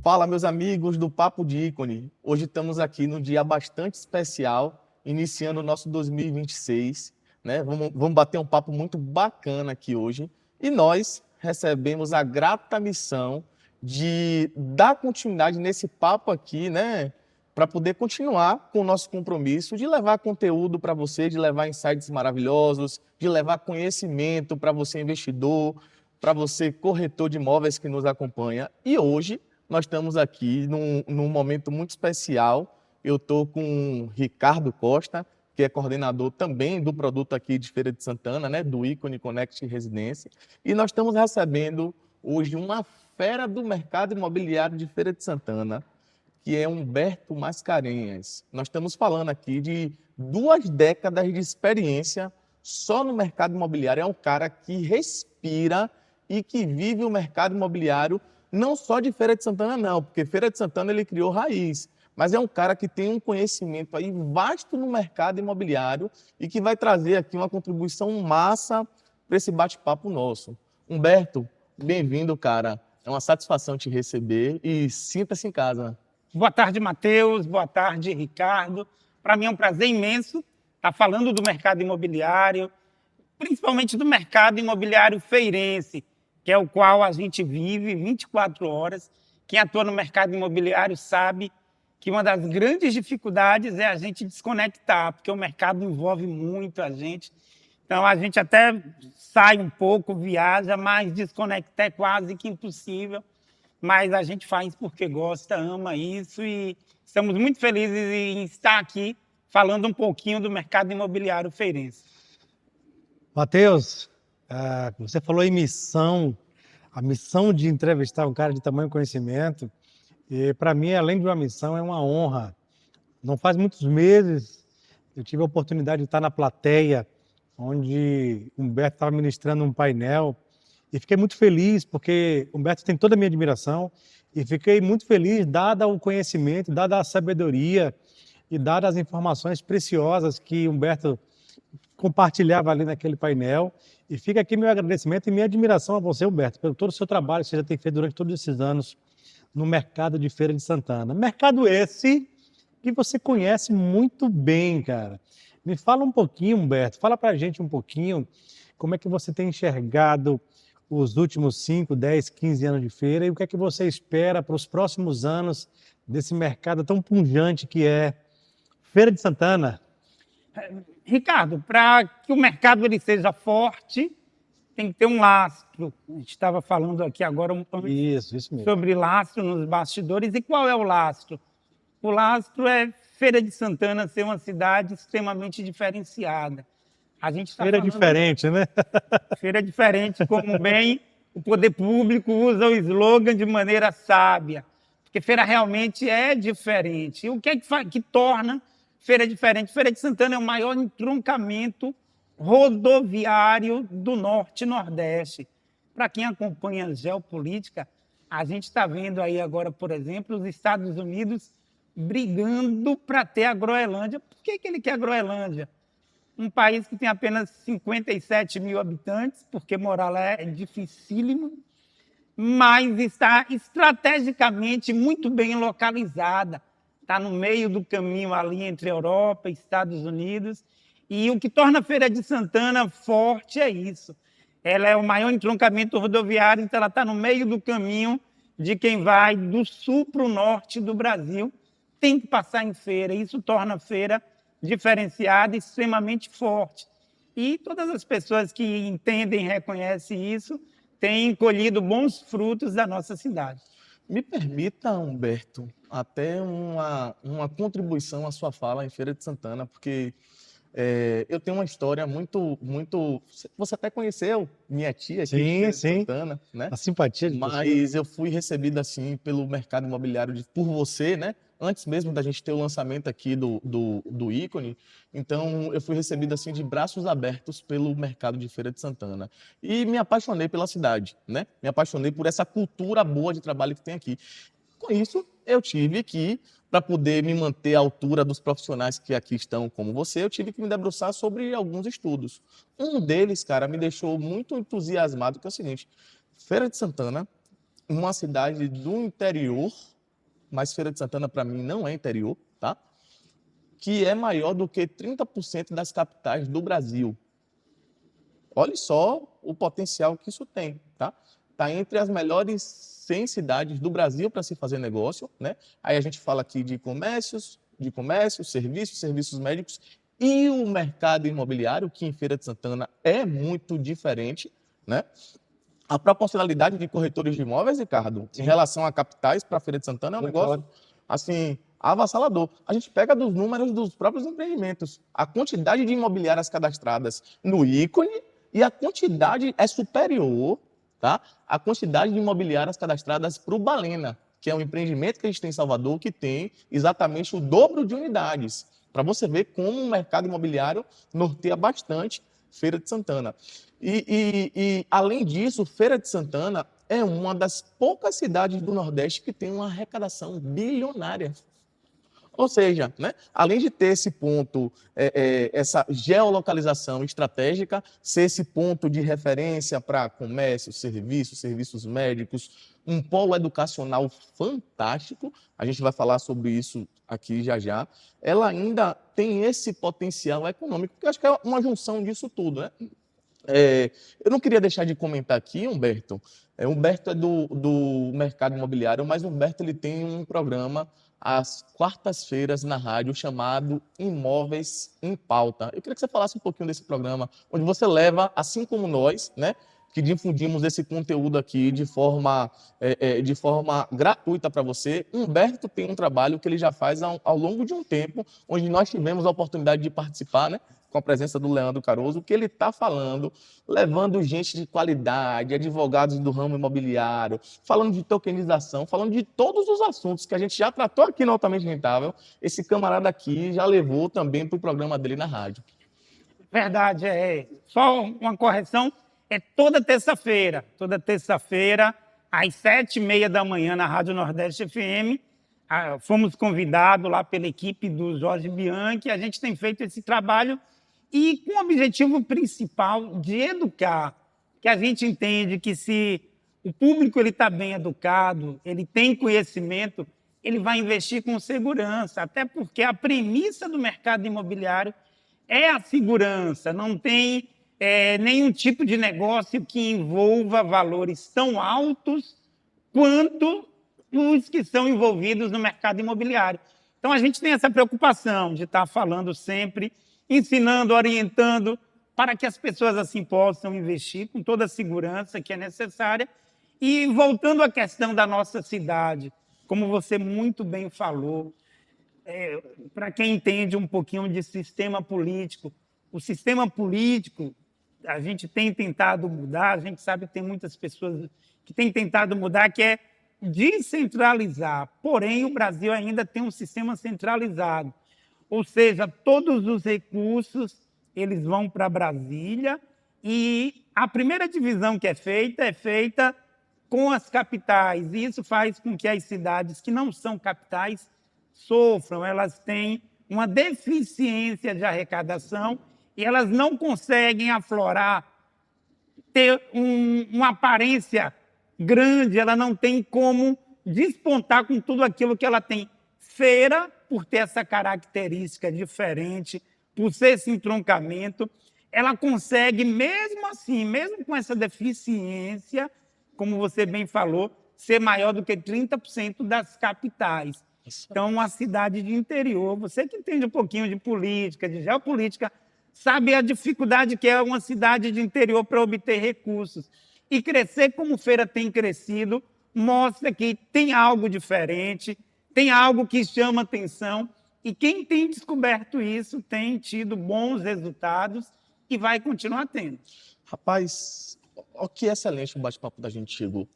Fala, meus amigos do Papo de Ícone. Hoje estamos aqui num dia bastante especial, iniciando o nosso 2026, né? Vamos bater um papo muito bacana aqui hoje. E nós recebemos a grata missão de dar continuidade nesse papo aqui, né? Para poder continuar com o nosso compromisso de levar conteúdo para você, de levar insights maravilhosos, de levar conhecimento para você, investidor, para você, corretor de imóveis que nos acompanha. E hoje nós estamos aqui num momento muito especial. Eu estou com o Ricardo Costa, que é coordenador também do produto aqui de Feira de Santana, né, do Ícone Connect Residência. E nós estamos recebendo hoje uma fera do mercado imobiliário de Feira de Santana, que é Humberto Mascarenhas. Nós estamos falando aqui de 2 décadas de experiência só no mercado imobiliário. É um cara que respira e que vive o mercado imobiliário não só de Feira de Santana, não, porque Feira de Santana ele criou raiz, mas é um cara que tem um conhecimento aí vasto no mercado imobiliário e que vai trazer aqui uma contribuição massa para esse bate-papo nosso. Humberto, bem-vindo, cara. É uma satisfação te receber e sinta-se em casa. Boa tarde, Matheus. Boa tarde, Ricardo. Para mim é um prazer imenso estar falando do mercado imobiliário, principalmente do mercado imobiliário feirense, que é o qual a gente vive 24 horas. Quem atua no mercado imobiliário sabe que uma das grandes dificuldades é a gente desconectar, porque o mercado envolve muito a gente. Então, a gente até sai um pouco, viaja, mas desconectar é quase que impossível. Mas a gente faz porque gosta, ama isso e estamos muito felizes em estar aqui falando um pouquinho do mercado imobiliário feirense. Matheus, você falou em missão, a missão de entrevistar um cara de tamanho conhecimento, e para mim, além de uma missão, é uma honra. Não faz muitos meses eu tive a oportunidade de estar na plateia, onde Humberto estava ministrando um painel, e fiquei muito feliz, porque Humberto tem toda a minha admiração, e fiquei muito feliz, dada o conhecimento, dada a sabedoria e dadas as informações preciosas que Humberto compartilhava ali naquele painel. E fica aqui meu agradecimento e minha admiração a você, Humberto, pelo todo o seu trabalho que você já tem feito durante todos esses anos no mercado de Feira de Santana. Mercado esse que você conhece muito bem, cara. Me fala um pouquinho, Humberto, fala pra gente um pouquinho como é que você tem enxergado os últimos 5, 10, 15 anos de feira e o que é que você espera para os próximos anos desse mercado tão pujante que é Feira de Santana. Ricardo, para que o mercado ele seja forte, tem que ter um lastro. A gente estava falando aqui agora Isso mesmo. sobre lastro nos bastidores. E qual é o lastro? O lastro é Feira de Santana ser uma cidade extremamente diferenciada. A gente tá Feira falando... diferente, né? Feira diferente, como bem o poder público usa o slogan de maneira sábia. Porque feira realmente é diferente. E o que é que torna feira diferente? Feira de Santana é o maior entroncamento rodoviário do Norte e Nordeste. Para quem acompanha a geopolítica, a gente está vendo aí agora, por exemplo, os Estados Unidos brigando para ter a Groenlândia. Por que ele quer a Groenlândia? Um país que tem apenas 57 mil habitantes, porque morar lá é dificílimo, mas está estrategicamente muito bem localizada. Está no meio do caminho ali entre Europa e Estados Unidos. E o que torna a Feira de Santana forte é isso. Ela é o maior entroncamento rodoviário, então ela está no meio do caminho de quem vai do sul para o norte do Brasil. Tem que passar em feira. Isso torna a feira diferenciada e extremamente forte. E todas as pessoas que entendem e reconhecem isso têm colhido bons frutos da nossa cidade. Me permita, Humberto, até uma contribuição à sua fala em Feira de Santana, porque eu tenho uma história muito... Você até conheceu minha tia aqui de Feira de Santana, né? A simpatia de Mas eu fui recebido assim pelo mercado imobiliário por você, né? Antes mesmo da gente ter o lançamento aqui do Ícone, então eu fui recebido assim de braços abertos pelo mercado de Feira de Santana. E me apaixonei pela cidade, né? Me apaixonei por essa cultura boa de trabalho que tem aqui. Com isso, eu tive que, para poder me manter à altura dos profissionais que aqui estão como você, eu tive que me debruçar sobre alguns estudos. Um deles, cara, me deixou muito entusiasmado, que é o seguinte: Feira de Santana, uma cidade do interior, mas Feira de Santana para mim não é interior, tá? Que é maior do que 30% das capitais do Brasil. Olha só o potencial que isso tem, tá? Está entre as melhores 100 cidades do Brasil para se fazer negócio, né? Aí a gente fala aqui de comércio, serviços médicos e o mercado imobiliário, que em Feira de Santana é muito diferente, né? A proporcionalidade de corretores de imóveis, Ricardo, em relação a capitais para Feira de Santana é um negócio, assim, avassalador. A gente pega dos números dos próprios empreendimentos. A quantidade de imobiliárias cadastradas no ícone e a quantidade é superior, tá? A quantidade de imobiliárias cadastradas para o Balena, que é um empreendimento que a gente tem em Salvador, que tem exatamente o dobro de unidades. Para você ver como o mercado imobiliário norteia bastante Feira de Santana. Além disso, Feira de Santana é uma das poucas cidades do Nordeste que tem uma arrecadação bilionária. Ou seja, né, além de ter esse ponto, essa geolocalização estratégica, ser esse ponto de referência para comércio, serviços médicos, um polo educacional fantástico, a gente vai falar sobre isso aqui já já, ela ainda tem esse potencial econômico, que eu acho que é uma junção disso tudo, né? Eu não queria deixar de comentar aqui, Humberto. Humberto é do mercado imobiliário, mas Humberto ele tem um programa às quartas-feiras na rádio chamado Imóveis em Pauta. Eu queria que você falasse um pouquinho desse programa, onde você leva, assim como nós, né, que difundimos esse conteúdo aqui de forma gratuita para você. Humberto tem um trabalho que ele já faz ao longo de um tempo, onde nós tivemos a oportunidade de participar, né, com a presença do Leandro Caroso, que ele está falando, levando gente de qualidade, advogados do ramo imobiliário, falando de tokenização, falando de todos os assuntos que a gente já tratou aqui no Altamente Rentável. Esse camarada aqui já levou também para o programa dele na rádio. Verdade, só uma correção, é toda terça-feira, às 7h30 da manhã, na Rádio Nordeste FM. Fomos convidados lá pela equipe do Jorge Bianchi, a gente tem feito esse trabalho e com o objetivo principal de educar, que a gente entende que se o público está bem educado, ele tem conhecimento, ele vai investir com segurança, até porque a premissa do mercado imobiliário é a segurança, não tem nenhum tipo de negócio que envolva valores tão altos quanto os que são envolvidos no mercado imobiliário. Então, a gente tem essa preocupação de estar falando sempre, ensinando, orientando, para que as pessoas assim possam investir com toda a segurança que é necessária. E voltando à questão da nossa cidade, como você muito bem falou, para quem entende um pouquinho de sistema político, o sistema político, a gente tem tentado mudar, a gente sabe que tem muitas pessoas que têm tentado mudar, que é descentralizar. Porém, o Brasil ainda tem um sistema centralizado. Ou seja, todos os recursos eles vão para Brasília e a primeira divisão que é feita com as capitais. E isso faz com que as cidades que não são capitais sofram, elas têm uma deficiência de arrecadação e elas não conseguem aflorar, ter uma aparência grande, ela não tem como despontar com tudo aquilo que ela tem. Feira, por ter essa característica diferente, por ser esse entroncamento, ela consegue, mesmo assim, mesmo com essa deficiência, como você bem falou, ser maior do que 30% das capitais. Então, uma cidade de interior, você que entende um pouquinho de política, de geopolítica, sabe a dificuldade que é uma cidade de interior para obter recursos. E crescer como Feira tem crescido mostra que tem algo diferente, tem algo que chama atenção, e quem tem descoberto isso tem tido bons resultados e vai continuar tendo. Rapaz, que excelente o bate-papo da gente chegou.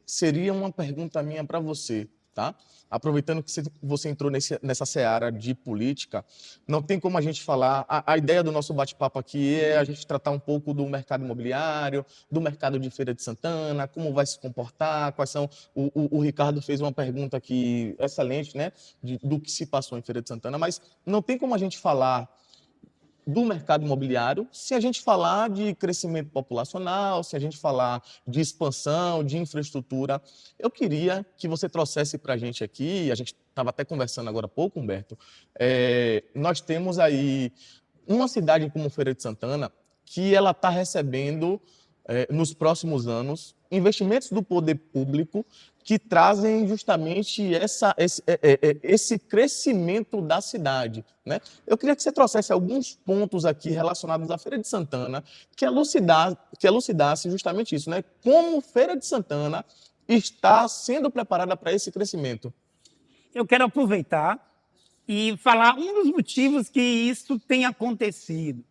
Seria uma pergunta minha para você, tá? Aproveitando que você entrou nessa seara de política, não tem como a gente falar. A ideia do nosso bate-papo aqui é a gente tratar um pouco do mercado imobiliário, do mercado de Feira de Santana, como vai se comportar, quais são. O Ricardo fez uma pergunta aqui excelente, né? Do que se passou em Feira de Santana, mas não tem como a gente falar do mercado imobiliário se a gente falar de crescimento populacional, se a gente falar de expansão, de infraestrutura. Eu queria que você trouxesse para a gente aqui, a gente estava até conversando agora há pouco, Humberto, nós temos aí uma cidade como Feira de Santana que ela está recebendo, nos próximos anos, investimentos do poder público que trazem justamente esse crescimento da cidade, né? Eu queria que você trouxesse alguns pontos aqui relacionados à Feira de Santana, que elucidasse justamente isso, né? Como Feira de Santana está sendo preparada para esse crescimento. Eu quero aproveitar e falar um dos motivos que isso tem acontecido.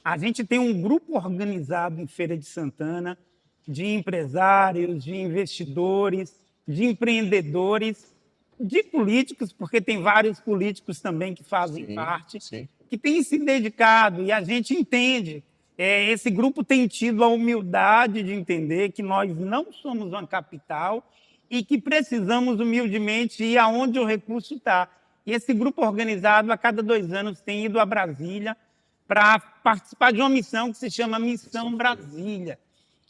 A gente tem um grupo organizado em Feira de Santana de empresários, de investidores, de empreendedores, de políticos, porque tem vários políticos também que fazem parte, que têm se dedicado, e a gente entende. Esse grupo tem tido a humildade de entender que nós não somos uma capital e que precisamos humildemente ir aonde o recurso está. E esse grupo organizado, a cada 2 anos, tem ido a Brasília para participar de uma missão que se chama Missão Brasília.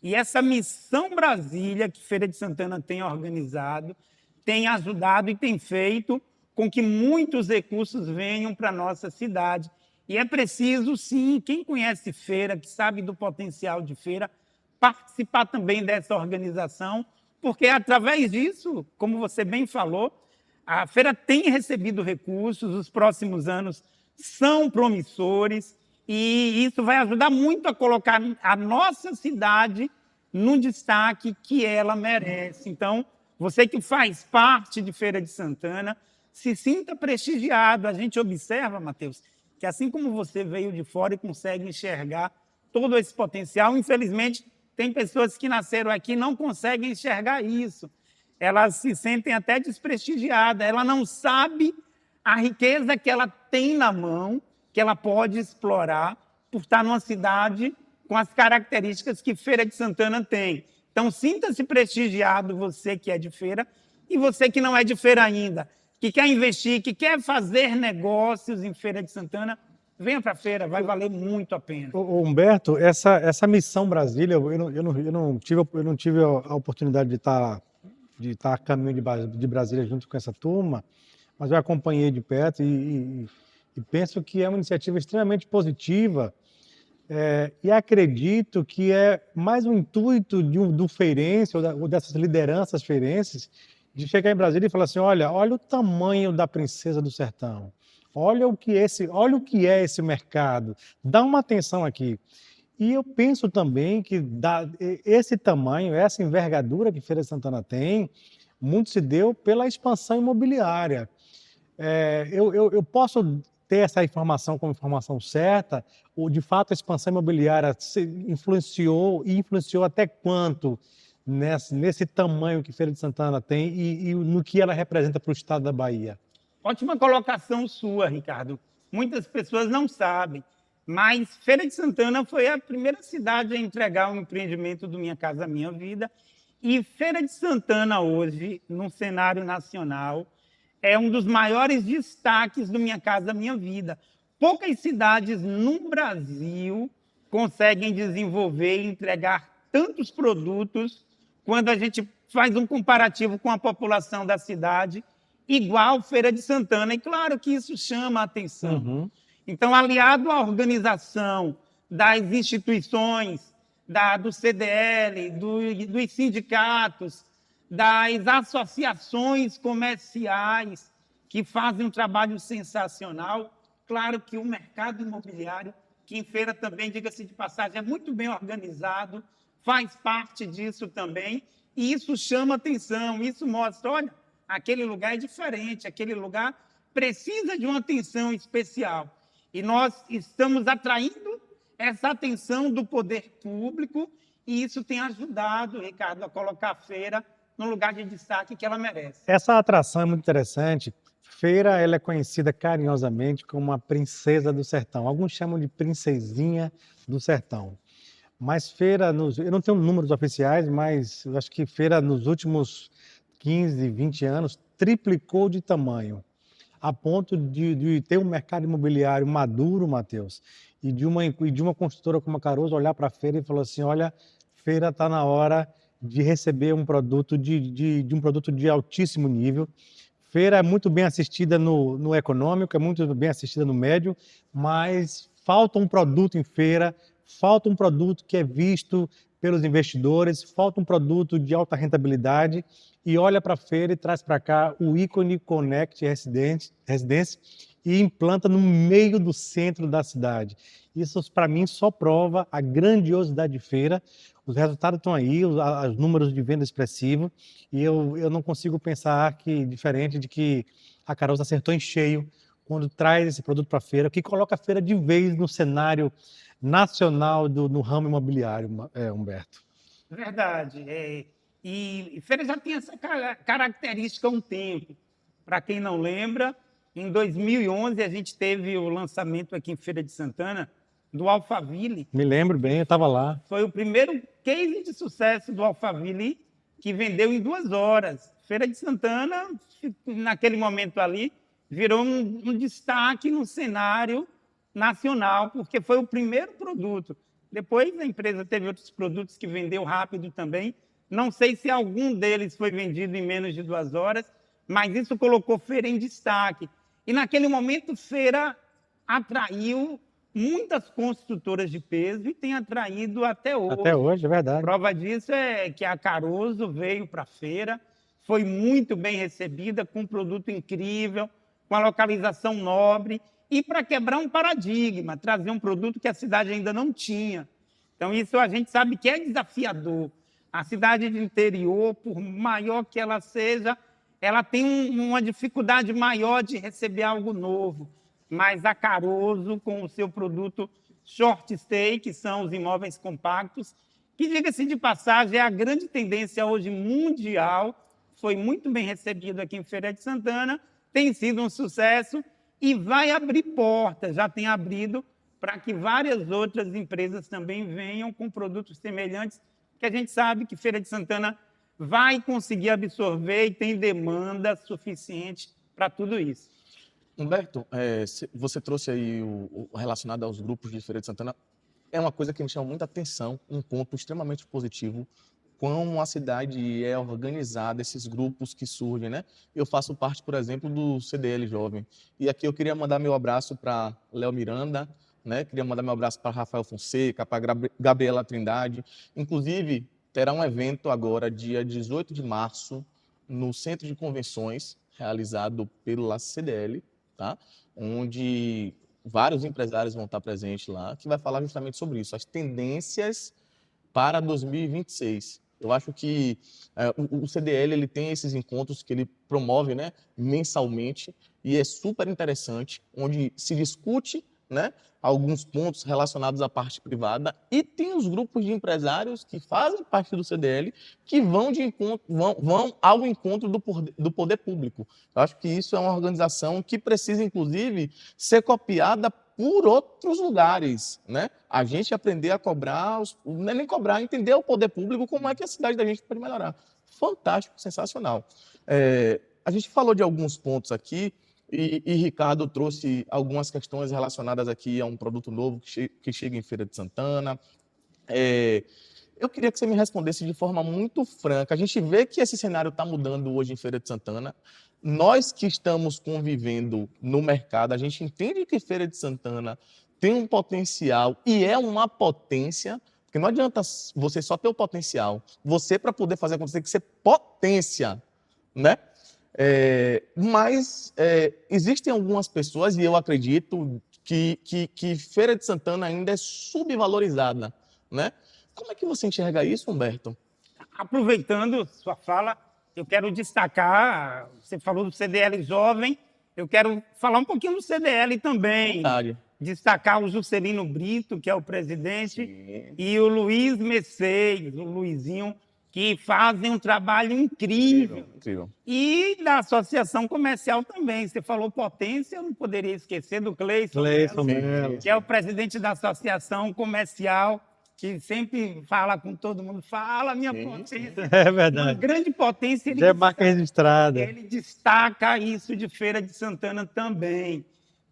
E essa Missão Brasília, que Feira de Santana tem organizado, tem ajudado e tem feito com que muitos recursos venham para a nossa cidade. E é preciso, sim, quem conhece Feira, que sabe do potencial de Feira, participar também dessa organização, porque através disso, como você bem falou, a Feira tem recebido recursos, os próximos anos são promissores, e isso vai ajudar muito a colocar a nossa cidade no destaque que ela merece. Então, você que faz parte de Feira de Santana, se sinta prestigiado. A gente observa, Matheus, que assim como você veio de fora e consegue enxergar todo esse potencial, infelizmente, tem pessoas que nasceram aqui e não conseguem enxergar isso. Elas se sentem até desprestigiadas, ela não sabe a riqueza que ela tem na mão, que ela pode explorar por estar numa cidade com as características que Feira de Santana tem. Então, sinta-se prestigiado, você que é de Feira, e você que não é de Feira ainda, que quer investir, que quer fazer negócios em Feira de Santana, venha para a Feira, vai valer muito a pena. Humberto, essa Missão Brasília, eu não tive a oportunidade de estar a caminho de Brasília junto com essa turma, mas eu acompanhei de perto e penso que é uma iniciativa extremamente positiva, e acredito que é mais um intuito do feirense ou dessas lideranças feirenses de chegar em Brasília e falar assim, olha o tamanho da Princesa do Sertão, olha o que é esse mercado, dá uma atenção aqui. E eu penso também que esse tamanho, essa envergadura que Feira de Santana tem, muito se deu pela expansão imobiliária. Eu posso ter essa informação como informação certa, ou de fato a expansão imobiliária influenciou até quanto nesse tamanho que Feira de Santana tem e no que ela representa para o estado da Bahia? Ótima colocação sua, Ricardo. Muitas pessoas não sabem, mas Feira de Santana foi a primeira cidade a entregar um empreendimento do Minha Casa Minha Vida. E Feira de Santana hoje, no cenário nacional, é um dos maiores destaques do Minha Casa Minha Vida. Poucas cidades no Brasil conseguem desenvolver e entregar tantos produtos quando a gente faz um comparativo com a população da cidade, igual Feira de Santana. E claro que isso chama a atenção. Uhum. Então, aliado à organização das instituições, do CDL, dos sindicatos, das associações comerciais que fazem um trabalho sensacional, claro que o mercado imobiliário, que em Feira também, diga-se de passagem, é muito bem organizado, faz parte disso também, e isso chama atenção, isso mostra, olha, aquele lugar é diferente, aquele lugar precisa de uma atenção especial. E nós estamos atraindo essa atenção do poder público, e isso tem ajudado, Ricardo, a colocar a Feira no lugar de destaque que ela merece. Essa atração é muito interessante. Feira, ela é conhecida carinhosamente como a Princesa do Sertão. Alguns chamam de Princesinha do Sertão. Mas Feira, eu não tenho números oficiais, mas eu acho que Feira, nos últimos 15, 20 anos, triplicou de tamanho, a ponto de ter um mercado imobiliário maduro, Matheus, e de uma construtora como a Caroso olhar para a feira e falar assim, olha, feira está na hora de receber um produto de um produto de altíssimo nível. Feira é muito bem assistida no econômico, é muito bem assistida no médio, mas falta um produto em feira, falta um produto que é visto pelos investidores, falta um produto de alta rentabilidade e olha para a feira e traz para cá o ícone Connect Residência e implanta no meio do centro da cidade. Isso, para mim, só prova a grandiosidade de feira. Os resultados estão aí, os números de venda expressivos, e eu não consigo pensar diferente de que a Caroso acertou em cheio quando traz esse produto para a feira, que coloca a feira de vez no cenário nacional no ramo imobiliário, Humberto. Verdade. E feira já tem essa característica há um tempo. Para quem não lembra, em 2011 a gente teve o lançamento aqui em Feira de Santana do Alphaville. Me lembro bem, eu estava lá. Foi o primeiro case de sucesso do Alphaville que vendeu em 2 horas. Feira de Santana, naquele momento ali, virou um destaque no cenário nacional, porque foi o primeiro produto. Depois a empresa teve outros produtos que vendeu rápido também. Não sei se algum deles foi vendido em menos de 2 horas, mas isso colocou Feira em destaque. E naquele momento, Feira atraiu muitas construtoras de peso e tem atraído até hoje. Até hoje, é verdade. Prova disso é que a Caroso veio para a feira, foi muito bem recebida, com um produto incrível, com a localização nobre, e para quebrar um paradigma, trazer um produto que a cidade ainda não tinha. Então, isso a gente sabe que é desafiador. A cidade de interior, por maior que ela seja, ela tem uma dificuldade maior de receber algo novo. Mas a Caroso, com o seu produto short stay, que são os imóveis compactos, que, diga-se de passagem, é a grande tendência hoje mundial, foi muito bem recebido aqui em Feira de Santana, tem sido um sucesso e vai abrir portas, já tem abrido para que várias outras empresas também venham com produtos semelhantes, que a gente sabe que Feira de Santana vai conseguir absorver e tem demanda suficiente para tudo isso. Humberto, você trouxe aí o relacionado aos grupos de Feira de Santana. É uma coisa que me chama muita atenção, um ponto extremamente positivo, como a cidade é organizada, esses grupos que surgem, né? Eu faço parte, por exemplo, do CDL Jovem. E aqui eu queria mandar meu abraço para Léo Miranda, né? Queria mandar meu abraço para Rafael Fonseca, para Gabriela Trindade. Inclusive, terá um evento agora, dia 18 de março, no Centro de Convenções, realizado pela CDL, tá? Onde vários empresários vão estar presentes lá, que vai falar justamente sobre isso, as tendências para 2026. Eu acho que o CDL ele tem esses encontros que ele promove, né, mensalmente, e é super interessante, onde se discute, né, alguns pontos relacionados à parte privada, e tem os grupos de empresários que fazem parte do CDL que vão ao encontro do poder público. Eu acho que isso é uma organização que precisa, inclusive, ser copiada por outros lugares, né? A gente aprender a cobrar, não é nem cobrar, entender o poder público, como é que a cidade da gente pode melhorar. Fantástico, sensacional. A gente falou de alguns pontos aqui, e Ricardo trouxe algumas questões relacionadas aqui a um produto novo que chega em Feira de Santana. Eu queria que você me respondesse de forma muito franca. A gente vê que esse cenário está mudando hoje em Feira de Santana. Nós que estamos convivendo no mercado, a gente entende que Feira de Santana tem um potencial e é uma potência, porque não adianta você só ter o potencial. Você, para poder fazer acontecer, tem que ser potência, né? Mas existem algumas pessoas, e eu acredito que Feira de Santana ainda é subvalorizada, né? Como é que você enxerga isso, Humberto? Aproveitando sua fala, eu quero destacar, você falou do CDL Jovem, eu quero falar um pouquinho do CDL também. Verdade. Destacar o Juscelino Brito, que é o presidente, sim, e o Luiz Mercedes, o Luizinho, que fazem um trabalho incrível. Incrível. E da associação comercial também. Você falou potência, eu não poderia esquecer do Cleison Mello, que é o presidente da associação comercial, que sempre fala com todo mundo, fala minha potência. É verdade. Uma grande potência. Já é marca registrada. Ele destaca isso de Feira de Santana também.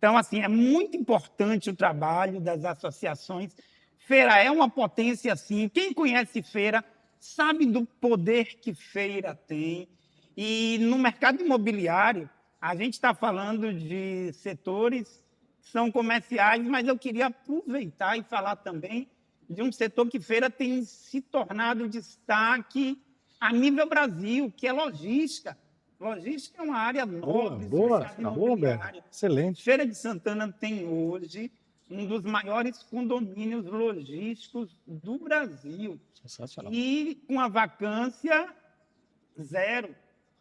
Então, assim, é muito importante o trabalho das associações. Feira é uma potência, assim. Quem conhece feira sabe do poder que feira tem. E no mercado imobiliário, a gente está falando de setores que são comerciais, mas eu queria aproveitar e falar também de um setor que feira tem se tornado destaque a nível Brasil, que é logística. Logística é uma área nobre, Boa, associada boa, Beto. imobiliária. Excelente. Feira de Santana tem hoje um dos maiores condomínios logísticos do Brasil. Sensacional. E com a vacância zero.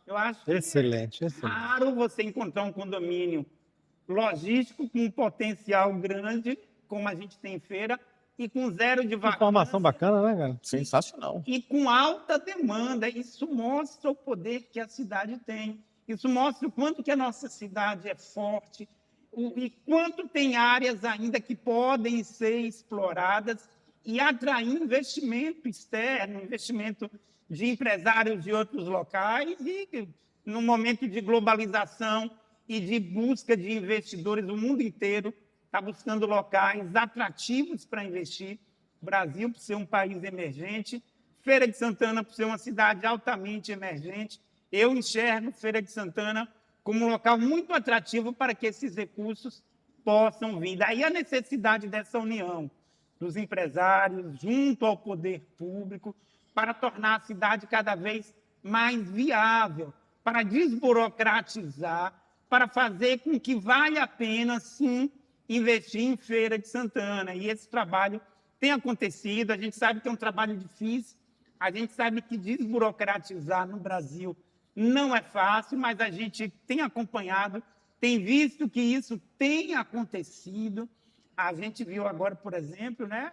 Eu acho que Excelente, é excelente. raro você encontrar um condomínio logístico com um potencial grande, como a gente tem em feira, e com zero de vacância. Informação bacana, né, cara? Sensacional. E com alta demanda. Isso mostra o poder que a cidade tem. Isso mostra o quanto que a nossa cidade é forte e quanto tem áreas ainda que podem ser exploradas e atrair investimento externo, investimento de empresários de outros locais. E no momento de globalização e de busca de investidores, o mundo inteiro está buscando locais atrativos para investir. O Brasil, por ser um país emergente, Feira de Santana, por ser uma cidade altamente emergente, eu enxergo Feira de Santana como um local muito atrativo para que esses recursos possam vir. Daí a necessidade dessa união dos empresários junto ao poder público para tornar a cidade cada vez mais viável, para desburocratizar, para fazer com que valha a pena, sim, investir em Feira de Santana. E esse trabalho tem acontecido, a gente sabe que é um trabalho difícil, a gente sabe que desburocratizar no Brasil não é fácil, mas a gente tem acompanhado, tem visto que isso tem acontecido. A gente viu agora, por exemplo, né,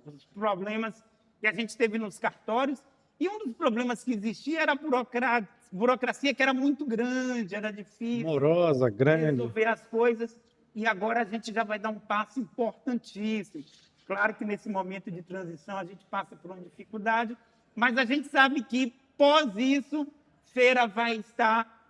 os problemas que a gente teve nos cartórios, e um dos problemas que existia era a burocracia, que era muito grande, era difícil Morosa, grande. resolver as coisas, e agora a gente já vai dar um passo importantíssimo. Claro que nesse momento de transição a gente passa por uma dificuldade, mas a gente sabe que, pós isso, Feira vai estar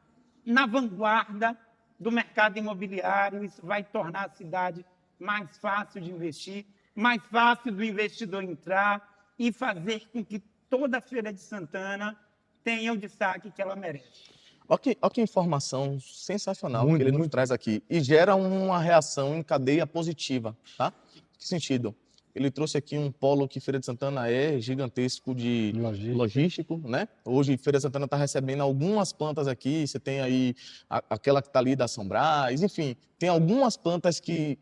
na vanguarda do mercado imobiliário. Isso vai tornar a cidade mais fácil de investir, mais fácil do investidor entrar e fazer com que toda a Feira de Santana tenha o destaque que ela merece. Olha que informação sensacional Muito, que ele nos muito. traz aqui. E gera uma reação em cadeia positiva, tá? Que sentido? Ele trouxe aqui um polo que Feira de Santana é gigantesco de logístico, né? Hoje, Feira de Santana está recebendo algumas plantas aqui. Você tem aí aquela que está ali da São Brás, enfim, tem algumas plantas que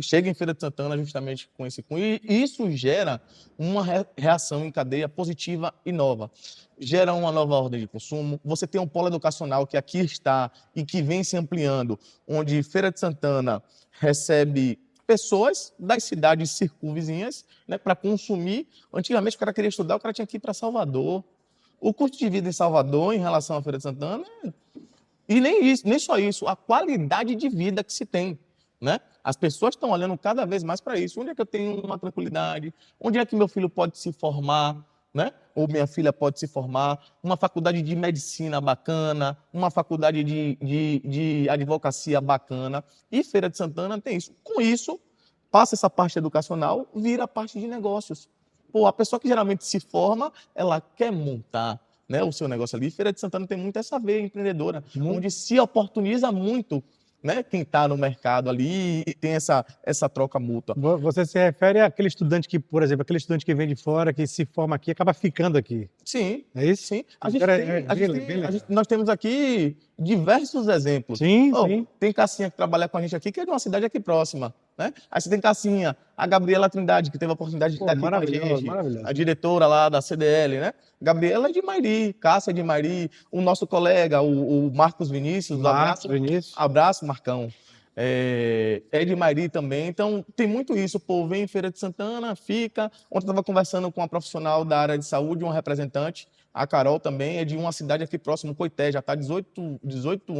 chegam em Feira de Santana justamente com esse cunho. E isso gera uma reação em cadeia positiva e nova. Gera uma nova ordem de consumo. Você tem um polo educacional que aqui está e que vem se ampliando, onde Feira de Santana recebe pessoas das cidades circunvizinhas, né, para consumir. Antigamente, o cara queria estudar, o cara tinha que ir para Salvador. O custo de vida em Salvador, em relação à Feira de Santana, e nem isso, nem só isso, a qualidade de vida que se tem, né? As pessoas estão olhando cada vez mais para isso. Onde é que eu tenho uma tranquilidade? Onde é que meu filho pode se formar, né? Ou minha filha pode se formar? Uma faculdade de medicina bacana, uma faculdade de advocacia bacana. E Feira de Santana tem isso. Com isso, passa essa parte educacional, vira a parte de negócios. Pô, a pessoa que geralmente se forma, ela quer montar, né, o seu negócio ali. Feira de Santana tem muito essa veia empreendedora, onde se oportuniza muito, né, quem está no mercado ali e tem essa troca mútua. Você se refere àquele estudante que, por exemplo, aquele estudante que vem de fora, que se forma aqui, acaba ficando aqui. Sim, É isso? sim. Nós temos aqui diversos exemplos. Sim, Oh, sim. tem Cassinha que trabalha com a gente aqui, que é de uma cidade aqui próxima, né? Aí você tem Cassinha, a Gabriela Trindade, que teve a oportunidade de estar aqui com a gente, maravilhoso. a diretora lá da CDL, né? Gabriela é de Mairi, Cássia é de Mairi, o nosso colega, o Marcos Vinícius, abraço, Marcão. É de Mairi também, então tem muito isso, pô, vem em Feira de Santana, fica. Ontem eu estava conversando com uma profissional da área de saúde, uma representante, a Carol também, é de uma cidade aqui próximo, Coité, já está 18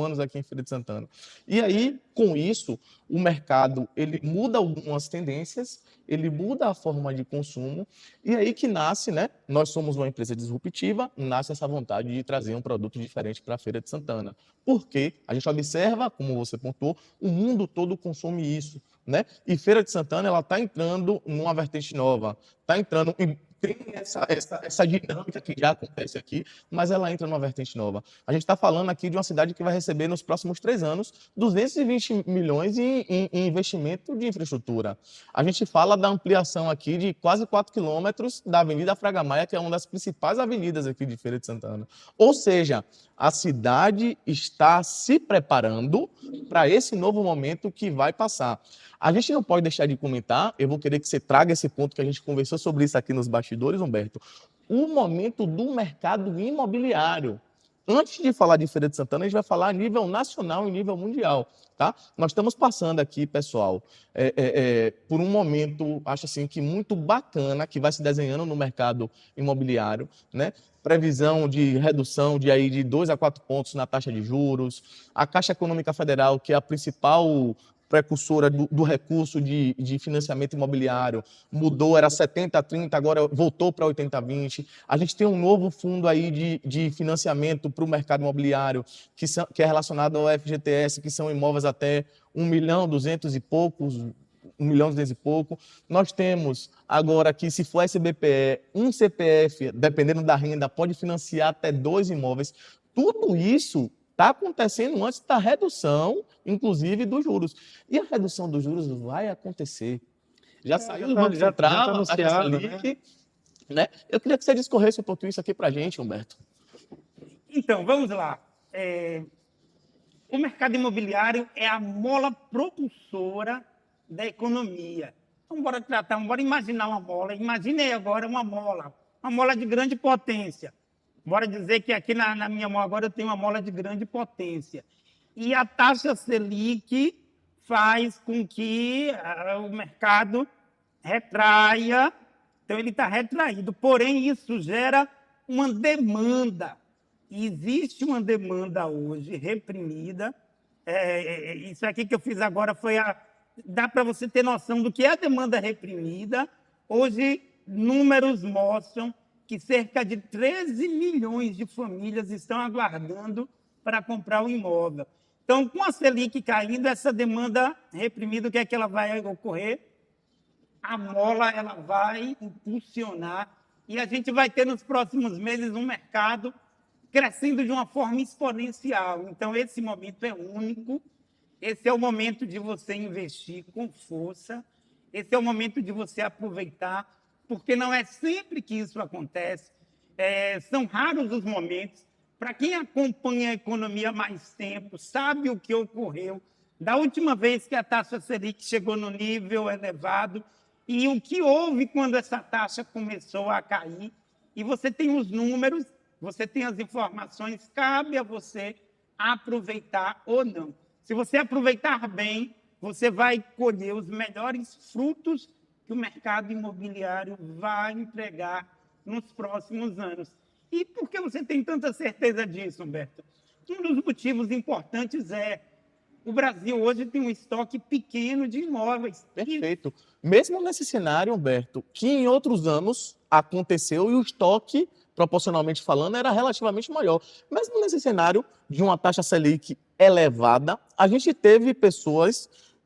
anos aqui em Feira de Santana. E aí, com isso, o mercado ele muda algumas tendências, ele muda a forma de consumo, e aí que nasce, né? Nós somos uma empresa disruptiva, nasce essa vontade de trazer um produto diferente para a Feira de Santana. Porque a gente observa, como você pontuou, o mundo mundo todo consome isso, né? E Feira de Santana, ela está entrando numa vertente nova, está entrando tem essa dinâmica que já acontece aqui, mas ela entra numa vertente nova. A gente está falando aqui de uma cidade que vai receber nos próximos 3 anos 220 milhões em investimento de infraestrutura. A gente fala da ampliação aqui de quase 4 quilômetros da Avenida Fraga Maia, que é uma das principais avenidas aqui de Feira de Santana. Ou seja, a cidade está se preparando para esse novo momento que vai passar. A gente não pode deixar de comentar, eu vou querer que você traga esse ponto que a gente conversou sobre isso aqui nos bastidores, Humberto, o momento do mercado imobiliário. Antes de falar de Feira de Santana, a gente vai falar a nível nacional e nível mundial, tá? Nós estamos passando aqui, pessoal, por um momento, acho assim, que muito bacana, que vai se desenhando no mercado imobiliário, né? Previsão de redução de 2 a 4 pontos na taxa de juros, a Caixa Econômica Federal, que é a principal precursora do recurso de financiamento imobiliário, mudou, era 70-30, agora voltou para 80-20. A gente tem um novo fundo aí de financiamento para o mercado imobiliário, que é relacionado ao FGTS, que são imóveis até 1.200.000 e poucos, 1.200.000 e pouco. Nós temos agora que, se for SBPE, um CPF, dependendo da renda, pode financiar até 2 imóveis. Tudo isso está acontecendo antes da redução, inclusive, dos juros. E a redução dos juros vai acontecer. Já saiu do Banco Central, anunciado, Selic, né? Eu queria que você discorresse um pouquinho isso aqui para a gente, Humberto. Então, vamos lá. O mercado imobiliário é a mola propulsora da economia. Então, bora imaginar uma mola. Imagine agora uma mola de grande potência. Bora dizer que aqui na minha mão agora eu tenho uma mola de grande potência. E a taxa Selic faz com que o mercado retraia. Então, ele está retraído. Porém, isso gera uma demanda. E existe uma demanda hoje reprimida. Isso aqui que eu fiz agora dá para você ter noção do que é a demanda reprimida. Hoje, números mostram que cerca de 13 milhões de famílias estão aguardando para comprar um imóvel. Então, com a Selic caindo, essa demanda reprimida, o que é que ela vai ocorrer? A mola ela vai impulsionar e a gente vai ter nos próximos meses um mercado crescendo de uma forma exponencial. Então, esse momento é único, esse é o momento de você investir com força, esse é o momento de você aproveitar, porque não é sempre que isso acontece, são raros os momentos. Para quem acompanha a economia há mais tempo, sabe o que ocorreu da última vez que a taxa Selic chegou no nível elevado e o que houve quando essa taxa começou a cair. E você tem os números, você tem as informações, cabe a você aproveitar ou não. Se você aproveitar bem, você vai colher os melhores frutos que o mercado imobiliário vai entregar nos próximos anos. E por que você tem tanta certeza disso, Humberto? Um dos motivos importantes o Brasil hoje tem um estoque pequeno de imóveis. Perfeito. Mesmo nesse cenário, Humberto, que em outros anos aconteceu e o estoque, proporcionalmente falando, era relativamente maior. Mesmo nesse cenário de uma taxa Selic elevada, a gente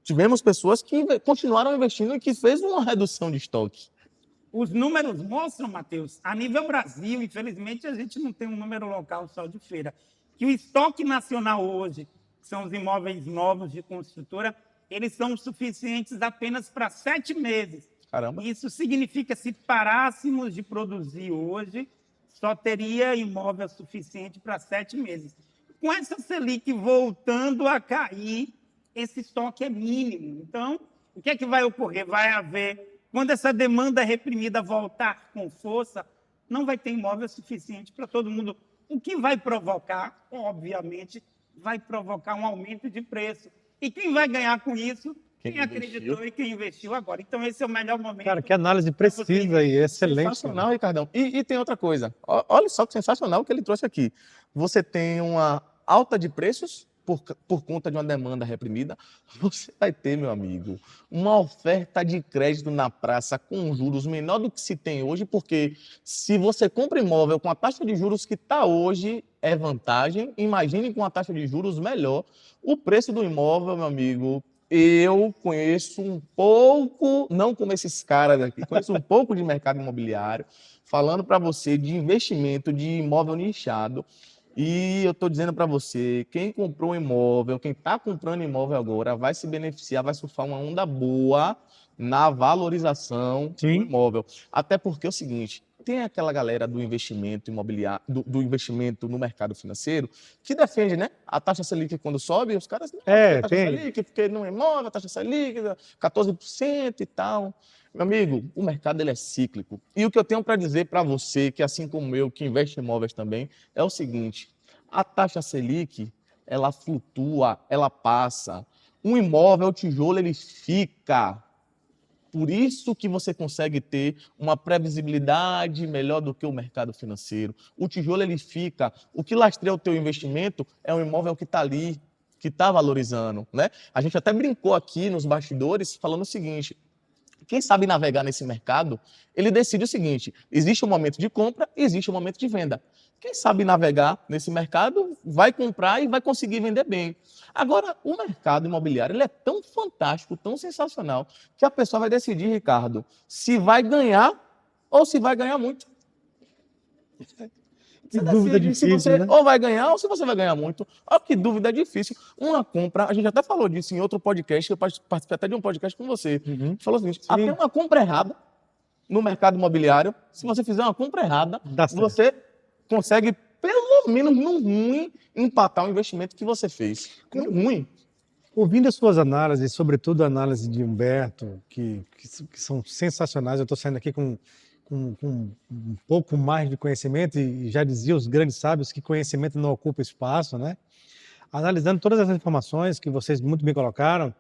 tivemos pessoas que continuaram investindo e que fez uma redução de estoque. Os números mostram, Matheus, a nível Brasil, infelizmente a gente não tem um número local só de feira, que o estoque nacional hoje, que são os imóveis novos de construtora, eles são suficientes apenas para 7 meses. Caramba. Isso significa que se parássemos de produzir hoje, só teria imóvel suficiente para 7 meses. Com essa Selic voltando a cair, esse estoque é mínimo. Então, o que é que vai ocorrer? Vai haver, quando essa demanda reprimida voltar com força, não vai ter imóvel suficiente para todo mundo. O que vai provocar, obviamente, vai provocar um aumento de preço. E quem vai ganhar com isso? Quem acreditou e quem investiu agora. Então, esse é o melhor momento. Cara, que análise precisa e excelente. Sensacional, Ricardão. E tem outra coisa. Olha só que sensacional que ele trouxe aqui. Você tem uma alta de preços por conta de uma demanda reprimida. Você vai ter, meu amigo, uma oferta de crédito na praça com juros menor do que se tem hoje, porque se você compra imóvel com a taxa de juros que está hoje, é vantagem. Imagine com a taxa de juros melhor. O preço do imóvel, meu amigo, eu conheço um pouco, não como esses caras aqui, conheço um pouco de mercado imobiliário, falando para você de investimento de imóvel nichado. E eu estou dizendo para você, quem comprou um imóvel, quem está comprando imóvel agora, vai se beneficiar, vai surfar uma onda boa na valorização do Sim. imóvel. Até porque é o seguinte, tem aquela galera do investimento imobiliário, do investimento no mercado financeiro, que defende, né? A taxa Selic quando sobe, os caras não, a taxa Tem. Selic, porque não é imóvel, a taxa Selic, 14% e tal. Meu amigo, o mercado ele é cíclico. E o que eu tenho para dizer para você, que assim como eu, que investe em imóveis também, é o seguinte: a taxa Selic, ela flutua, ela passa. Um imóvel, o tijolo, ele fica. Por isso que você consegue ter uma previsibilidade melhor do que o mercado financeiro. O tijolo, ele fica. O que lastreia o teu investimento é um imóvel que está ali, que está valorizando, né? A gente até brincou aqui nos bastidores falando o seguinte: quem sabe navegar nesse mercado, ele decide o seguinte: existe um momento de compra e existe um momento de venda. Quem sabe navegar nesse mercado vai comprar e vai conseguir vender bem. Agora, o mercado imobiliário ele é tão fantástico, tão sensacional, que a pessoa vai decidir, Ricardo, se vai ganhar ou se vai ganhar muito. Que Você dúvida decide se difícil, você né? ou vai ganhar ou se você vai ganhar muito. Olha que dúvida difícil. Uma compra, a gente até falou disso em outro podcast, eu participei até de um podcast com você. Uhum. Falou o seguinte: até Sim, uma compra errada no mercado imobiliário, se você fizer uma compra errada, dá certo. você consegue, pelo menos no ruim, empatar o investimento que você fez. No ruim. Ouvindo as suas análises, sobretudo a análise de Humberto, que são sensacionais, eu estou saindo aqui com um pouco mais de conhecimento, e já dizia os grandes sábios que conhecimento não ocupa espaço, né? Analisando todas essas informações que vocês muito bem colocaram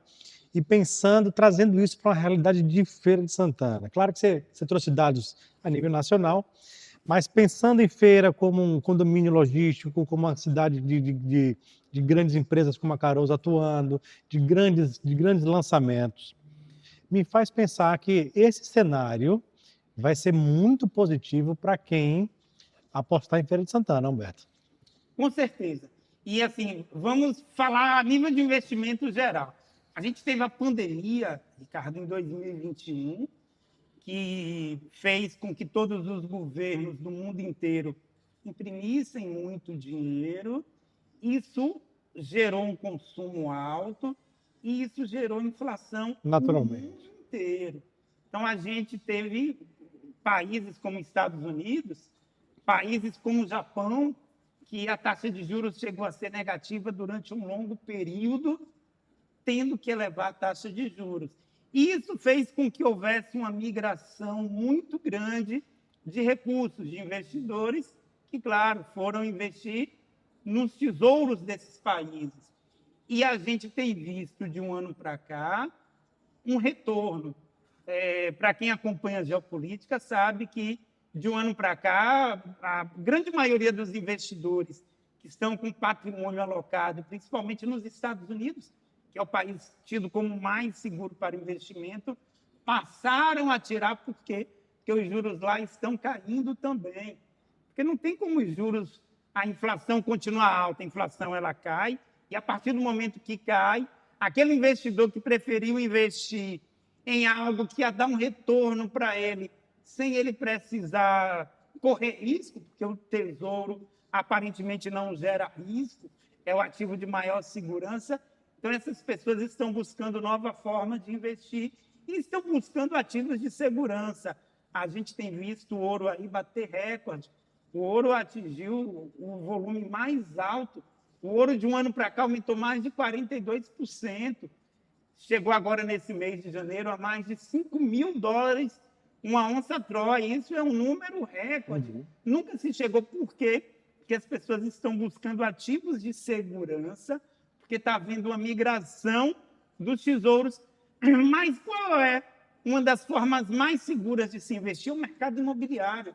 e pensando, trazendo isso para uma realidade de Feira de Santana. Claro que você trouxe dados a nível nacional, mas pensando em Feira como um condomínio logístico, como uma cidade de grandes empresas como a Caroso atuando, de grandes lançamentos, me faz pensar que esse cenário vai ser muito positivo para quem apostar em Feira de Santana, Humberto. Com certeza. E assim, vamos falar a nível de investimento geral. A gente teve a pandemia, Ricardo, em 2021, que fez com que todos os governos do mundo inteiro imprimissem muito dinheiro. Isso gerou um consumo alto e isso gerou inflação no Naturalmente. mundo inteiro. Então, a gente teve países como Estados Unidos, países como o Japão, que a taxa de juros chegou a ser negativa durante um longo período, tendo que elevar a taxa de juros. E isso fez com que houvesse uma migração muito grande de recursos, de investidores, que, claro, foram investir nos tesouros desses países. E a gente tem visto, de um ano para cá, um retorno. Para quem acompanha a geopolítica, sabe que, de um ano para cá, a grande maioria dos investidores que estão com patrimônio alocado, principalmente nos Estados Unidos, que é o país tido como mais seguro para investimento, passaram a tirar por quê? Porque os juros lá estão caindo também. Porque não tem como os juros, a inflação continuar alta, a inflação ela cai, e a partir do momento que cai, aquele investidor que preferiu investir em algo que ia dar um retorno para ele, sem ele precisar correr risco, porque o tesouro aparentemente não gera risco, é o ativo de maior segurança. Então, essas pessoas estão buscando nova forma de investir e estão buscando ativos de segurança. A gente tem visto o ouro aí bater recorde. O ouro atingiu o volume mais alto. O ouro de um ano para cá aumentou mais de 42%. Chegou agora, nesse mês de janeiro, a mais de $5.000 uma onça Troy. Isso é um número recorde. Nunca se chegou. Por quê? Porque as pessoas estão buscando ativos de segurança, porque está havendo uma migração dos tesouros. Mas qual é uma das formas mais seguras de se investir? O mercado imobiliário.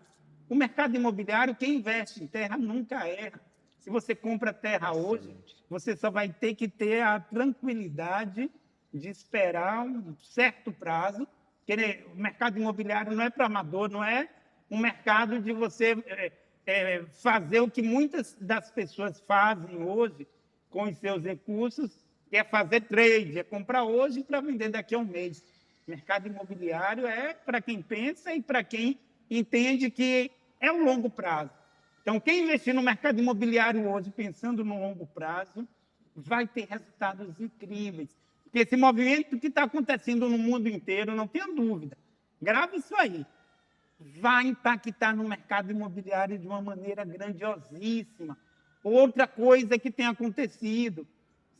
O mercado imobiliário, quem investe em terra nunca erra. Se você compra terra hoje, você só vai ter que ter a tranquilidade de esperar um certo prazo, porque o mercado imobiliário não é para amador, não é um mercado de você fazer o que muitas das pessoas fazem hoje com os seus recursos, quer fazer trade, é comprar hoje para vender daqui a um mês. Mercado imobiliário é para quem pensa e para quem entende que é o longo prazo. Então, quem investir no mercado imobiliário hoje, pensando no longo prazo, vai ter resultados incríveis. Porque esse movimento que está acontecendo no mundo inteiro, não tenha dúvida, grave isso aí, vai impactar no mercado imobiliário de uma maneira grandiosíssima. Outra coisa que tem acontecido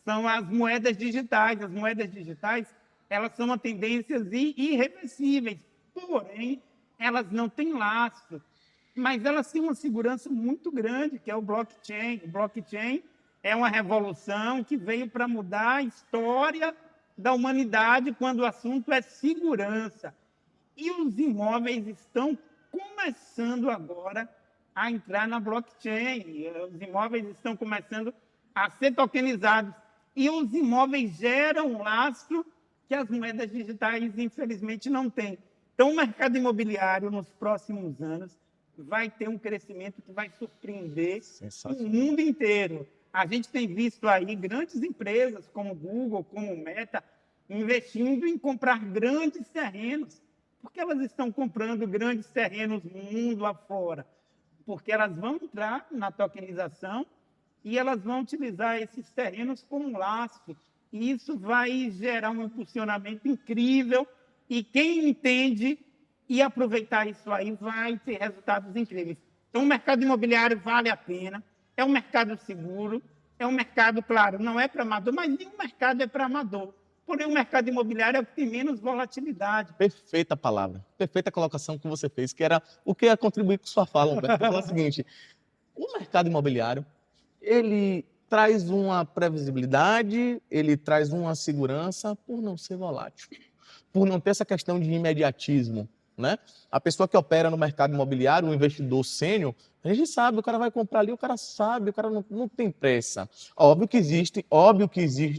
são as moedas digitais. As moedas digitais, elas são uma tendência irreversíveis, porém, elas não têm lastro, mas elas têm uma segurança muito grande, que é o blockchain. O blockchain é uma revolução que veio para mudar a história da humanidade quando o assunto é segurança. E os imóveis estão começando agora a entrar na blockchain. Os imóveis estão começando a ser tokenizados. E os imóveis geram um lastro que as moedas digitais, infelizmente, não têm. Então, o mercado imobiliário, nos próximos anos, vai ter um crescimento que vai surpreender o mundo inteiro. A gente tem visto aí grandes empresas, como Google, como Meta, investindo em comprar grandes terrenos. Por que elas estão comprando grandes terrenos no mundo afora? Porque elas vão entrar na tokenização e elas vão utilizar esses terrenos como lastro. E isso vai gerar um impulsionamento incrível. E quem entende e aproveitar isso aí vai ter resultados incríveis. Então, o mercado imobiliário vale a pena, é um mercado seguro, é um mercado, claro, não é para amador, mas nenhum mercado é para amador. Porém, o mercado imobiliário é o que tem menos volatilidade. Perfeita palavra, perfeita colocação que você fez, que era o que ia contribuir com sua fala, Humberto. Vou falar o seguinte, o mercado imobiliário, ele traz uma previsibilidade, ele traz uma segurança por não ser volátil, por não ter essa questão de imediatismo, né? A pessoa que opera no mercado imobiliário, o investidor sênior, a gente sabe, o cara vai comprar ali, o cara sabe, o cara não tem pressa. Óbvio que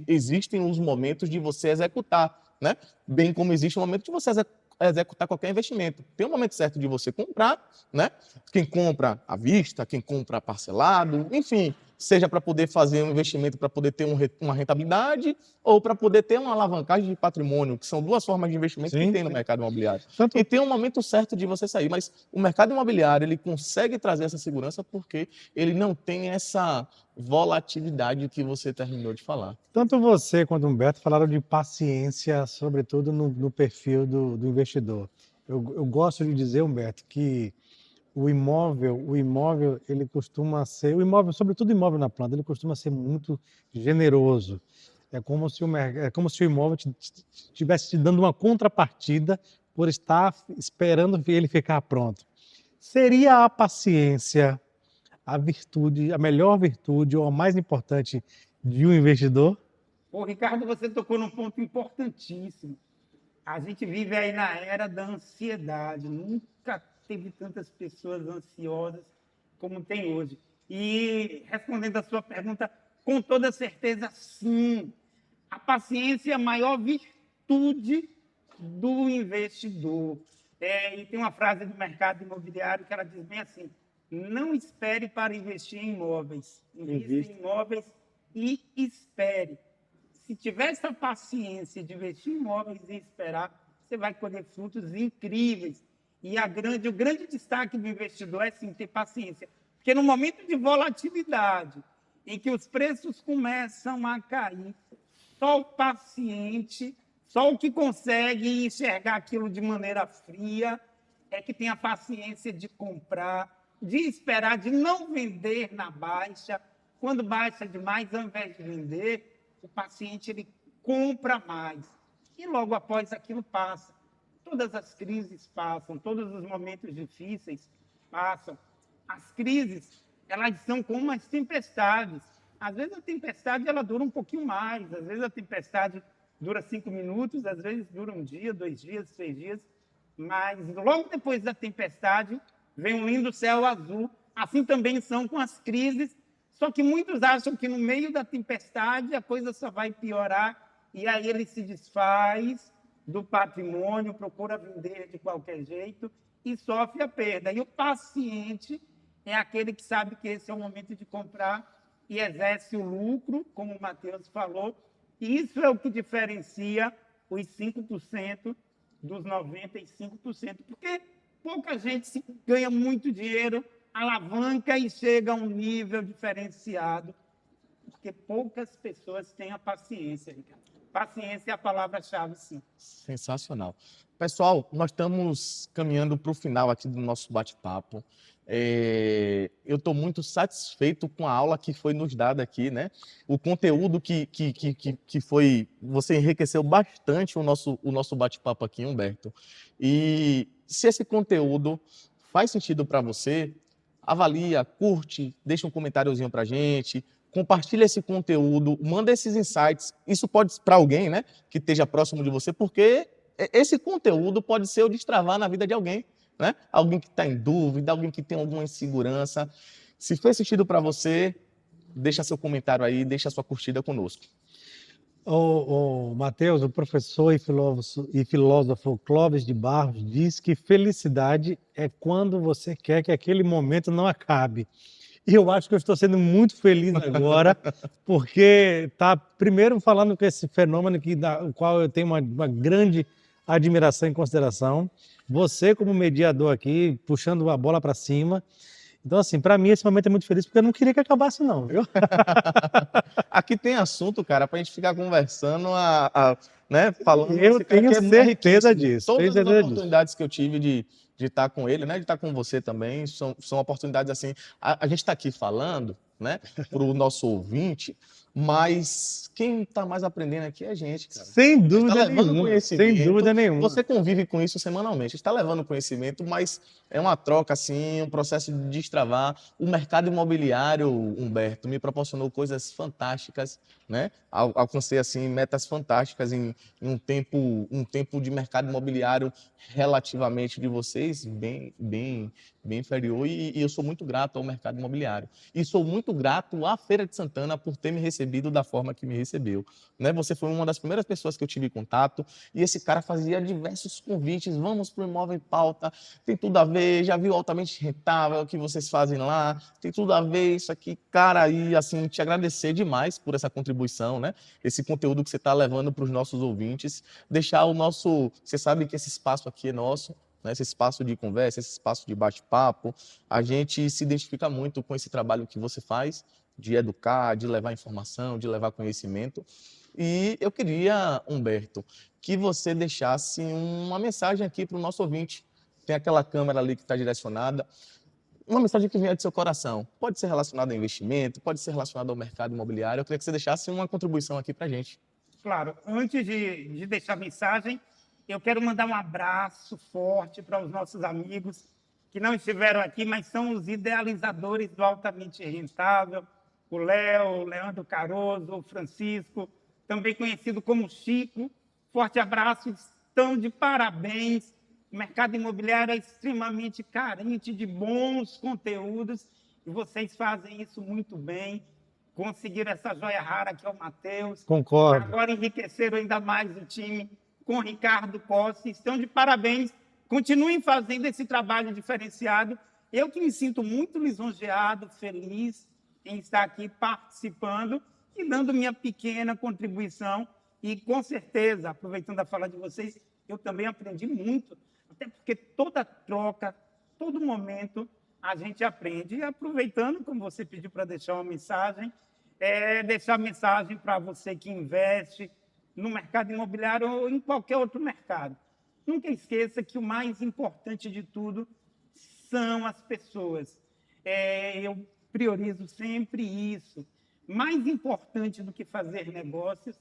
existem os momentos de você executar, né? Bem como existe o momento de você executar qualquer investimento. Tem um momento certo de você comprar, né? Quem compra à vista, quem compra parcelado, enfim, seja para poder fazer um investimento para poder ter uma rentabilidade ou para poder ter uma alavancagem de patrimônio, que são duas formas de investimento que tem no mercado imobiliário. E tem um momento certo de você sair, mas o mercado imobiliário ele consegue trazer essa segurança porque ele não tem essa volatilidade que você terminou de falar. Tanto você quanto o Humberto falaram de paciência, sobretudo no perfil do investidor. Eu gosto de dizer, Humberto, que o imóvel, ele costuma ser, o imóvel, sobretudo o imóvel na planta, ele costuma ser muito generoso. É como se o imóvel estivesse te dando uma contrapartida por estar esperando ele ficar pronto. Seria a paciência a virtude, a melhor virtude ou a mais importante de um investidor? Ô, Ricardo, você tocou num ponto importantíssimo. A gente vive aí na era da ansiedade. Nunca teve tantas pessoas ansiosas como tem hoje. E respondendo a sua pergunta, com toda certeza, sim. A paciência é a maior virtude do investidor. E tem uma frase do mercado imobiliário que ela diz bem assim: não espere para investir em imóveis. Invista em imóveis e espere. Se tiver essa paciência de investir em imóveis e esperar, você vai colher frutos incríveis. E o grande destaque do investidor é, sim, ter paciência. Porque no momento de volatilidade, em que os preços começam a cair, só o paciente, só o que consegue enxergar aquilo de maneira fria, é que tem a paciência de comprar, de esperar, de não vender na baixa. Quando baixa demais, ao invés de vender, o paciente ele compra mais. E logo após aquilo passa. Todas as crises passam, todos os momentos difíceis passam. As crises, elas são como as tempestades. Às vezes a tempestade ela dura um pouquinho mais, às vezes a tempestade dura 5 minutos, às vezes dura um dia, 2 dias, 3 dias, mas logo depois da tempestade vem um lindo céu azul. Assim também são com as crises, só que muitos acham que no meio da tempestade a coisa só vai piorar e aí ele se desfaz do patrimônio, procura vender de qualquer jeito e sofre a perda. E o paciente é aquele que sabe que esse é o momento de comprar e exerce o lucro, como o Matheus falou, E isso é o que diferencia os 5% dos 95%, porque pouca gente se ganha muito dinheiro, alavanca e chega a um nível diferenciado, porque poucas pessoas têm a paciência, Ricardo. Paciência é a palavra-chave, sim. Sensacional. Pessoal, nós estamos caminhando para o final aqui do nosso bate-papo. Eu estou muito satisfeito com a aula que foi nos dada aqui, né? O conteúdo que foi. Você enriqueceu bastante o nosso bate-papo aqui, Humberto. E se esse conteúdo faz sentido para você, avalia, curte, deixa um comentáriozinho para a gente. Compartilha esse conteúdo, manda esses insights. Isso pode para alguém, né, que esteja próximo de você, porque esse conteúdo pode ser o destravar na vida de alguém, né? Alguém que está em dúvida, alguém que tem alguma insegurança. Se fez sentido para você, deixa seu comentário aí, deixa sua curtida conosco. O Matheus, o professor e filósofo Clóvis de Barros, diz que felicidade é quando você quer que aquele momento não acabe. E eu acho que eu estou sendo muito feliz agora, porque está primeiro falando com esse fenômeno o qual eu tenho uma grande admiração e consideração. Você como mediador aqui, puxando a bola para cima. Então, assim, para mim esse momento é muito feliz, porque eu não queria que acabasse não, viu? Aqui tem assunto, cara, para a gente ficar conversando, né, falando. Eu tenho certeza disso. Todas as oportunidades que eu tive de estar com ele, né, de estar com você também, são oportunidades assim. A gente está aqui falando, né, para o nosso ouvinte, mas quem está mais aprendendo aqui é a gente, cara. Sem dúvida tá levando nenhuma. Conhecimento. Sem dúvida nenhuma. Você convive com isso semanalmente, está levando conhecimento, mas é uma troca, assim, um processo de destravar. O mercado imobiliário, Humberto, me proporcionou coisas fantásticas, né? Alcancei, assim, metas fantásticas em um tempo de mercado imobiliário relativamente de vocês, bem inferior, e eu sou muito grato ao mercado imobiliário. E sou muito grato à Feira de Santana por ter me recebido da forma que me recebeu, né? Você foi uma das primeiras pessoas que eu tive contato, e esse cara fazia diversos convites, vamos para o Imóvel em Pauta, tem tudo a ver, já viu Altamente Rentável, o que vocês fazem lá, tem tudo a ver isso aqui, cara, e assim, te agradecer demais por essa contribuição, né? Esse conteúdo que você está levando para os nossos ouvintes, deixar o nosso, você sabe que esse espaço aqui é nosso, né? Esse espaço de conversa, esse espaço de bate-papo, a gente se identifica muito com esse trabalho que você faz, de educar, de levar informação, de levar conhecimento. E eu queria, Humberto, que você deixasse uma mensagem aqui para o nosso ouvinte. Tem aquela câmera ali que está direcionada. Uma mensagem que venha do seu coração. Pode ser relacionada ao investimento, pode ser relacionada ao mercado imobiliário. Eu queria que você deixasse uma contribuição aqui para a gente. Claro, antes de deixar a mensagem, eu quero mandar um abraço forte para os nossos amigos que não estiveram aqui, mas são os idealizadores do Altamente Rentável, o Léo, o Leandro Caroso, o Francisco, também conhecido como Chico. Forte abraço, estão de parabéns. O mercado imobiliário é extremamente carente de bons conteúdos e vocês fazem isso muito bem. Conseguiram essa joia rara que é o Matheus. Concordo. Agora enriqueceram ainda mais o time com o Ricardo Costa. Estão de parabéns. Continuem fazendo esse trabalho diferenciado. Eu que me sinto muito lisonjeado, feliz em estar aqui participando e dando minha pequena contribuição. E, com certeza, aproveitando a fala de vocês, eu também aprendi muito, até porque toda troca, todo momento, a gente aprende. E, aproveitando, como você pediu para deixar uma mensagem, deixar mensagem para você que investe no mercado imobiliário ou em qualquer outro mercado. Nunca esqueça que o mais importante de tudo são as pessoas. Eu priorizo sempre isso. Mais importante do que fazer negócios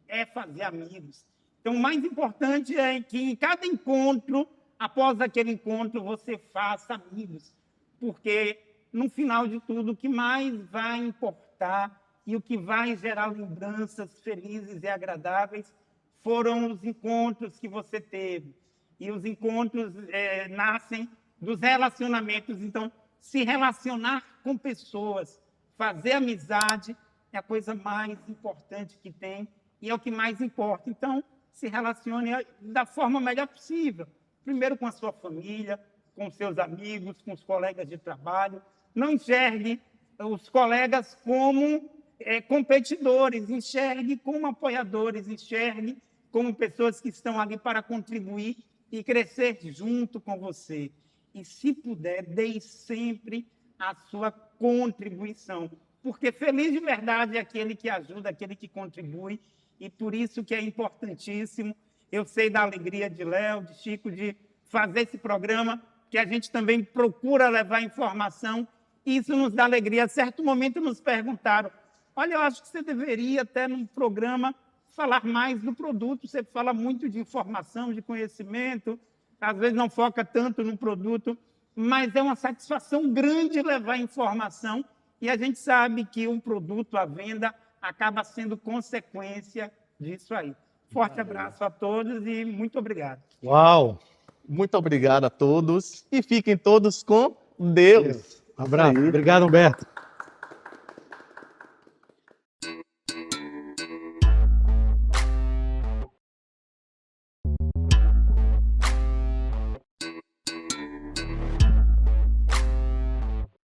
é fazer amigos. Então, o mais importante é que em cada encontro, após aquele encontro, você faça amigos. Porque, no final de tudo, o que mais vai importar e o que vai gerar lembranças felizes e agradáveis foram os encontros que você teve. E os encontros nascem dos relacionamentos. Então, se relacionar com pessoas, fazer amizade é a coisa mais importante que tem e é o que mais importa. Então, se relacione da forma melhor possível. Primeiro com a sua família, com seus amigos, com os colegas de trabalho. Não enxergue os colegas como competidores, enxergue como apoiadores, enxergue como pessoas que estão ali para contribuir e crescer junto com você. E, se puder, dê sempre a sua contribuição, porque feliz de verdade é aquele que ajuda, aquele que contribui, e por isso que é importantíssimo. Eu sei da alegria de Léo, de Chico, de fazer esse programa, que a gente também procura levar informação, e isso nos dá alegria. A certo momento nos perguntaram, olha, eu acho que você deveria até num programa falar mais do produto, você fala muito de informação, de conhecimento, às vezes não foca tanto no produto, mas é uma satisfação grande levar informação, e a gente sabe que um produto à venda acaba sendo consequência disso aí. Forte abraço a todos e muito obrigado. Uau! Muito obrigado a todos e fiquem todos com Deus. Um abraço. Isso aí. Obrigado, Humberto.